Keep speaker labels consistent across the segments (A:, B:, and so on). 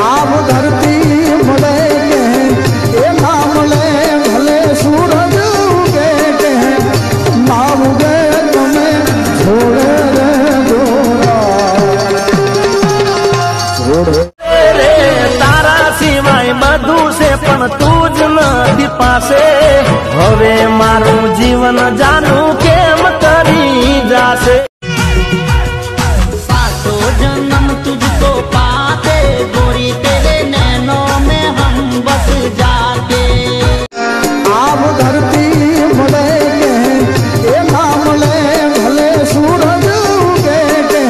A: આવ ધરતી મળે કે એ ના મળે ભલે સૂરજ ઉગે કે ના ઉગે તમે છોડે રે દોરા છોડે
B: રે તારા સિવાય બધું છે પણ તું જ નથી પાસે હવે મારું જીવન જાનું કેમ કરી જાશે
C: सातों जन्म तुझको पाते गोरी तेरे नैनों में हम बस जाते
A: आव धरती મળે કે એ ના મળે ભલે સૂરજ ઉગે કે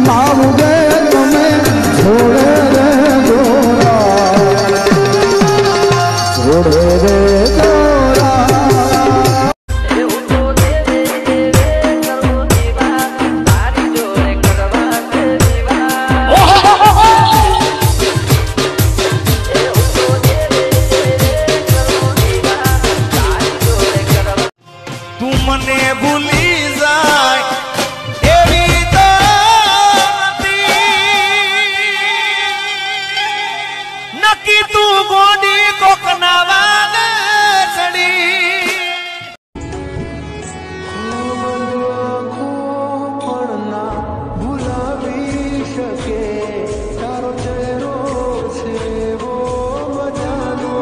A: ના ઉગે તમે છોડે રે દોરા છોડે રે દોરા
B: તું મને ભૂલી જાય એવી તો નક્કી તું ગોડી કોકના વાલે ચડી ભૂલાવી શકે તારો ચહેરો છે વો મજાનો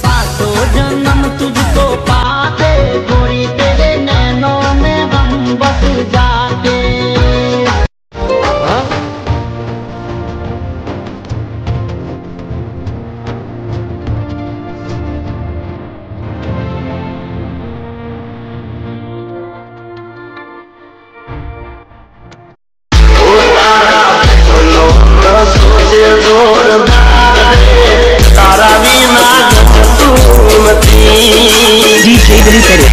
C: सातों जन्म तुझको पाते गोरी तेरे नैनों में हम बस जाते
B: તારા વિના જતું નથી જી શેગરી કરે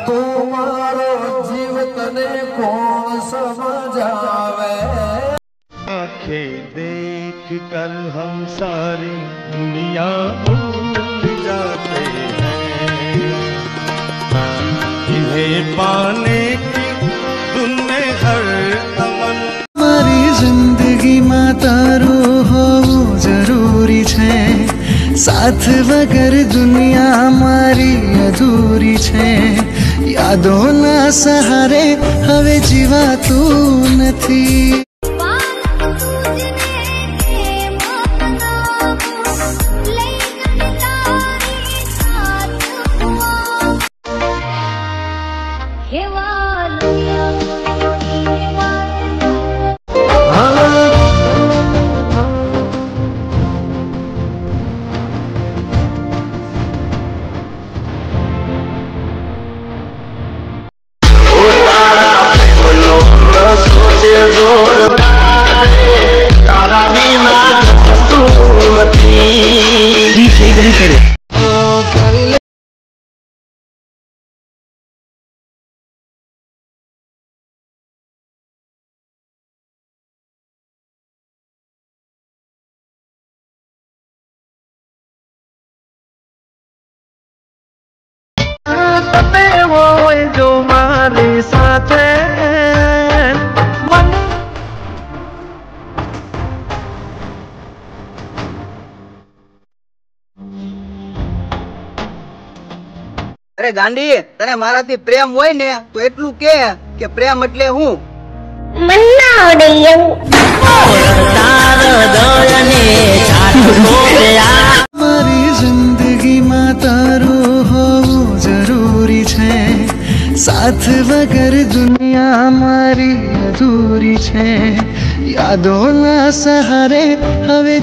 A: તમારો જીવ તને કોણ સમજાવે
B: आंखें देख कर हम सारी दुनिया भूल जाते हैं इन्हें पाने की धुन में हर अमन
A: મારી જિંદગીમાં તારું હોવું જરૂરી છે સાથ વગર દુનિયા મારી અધૂરી છે યાદોના સહારે હવે જીવાતું નથી
B: જી શેગરી કરે તમે હોય જો મારી સાથે
D: અરે ગાંડી તને મારાથી પ્રેમ હોય ને તો એટલું કે પ્રેમ એટલે હું
A: મારી જિંદગીમાં તારું હોવું જરૂરી છે સાથ વગર દુનિયા મારી અધૂરી છે યાદોના સહારે હવે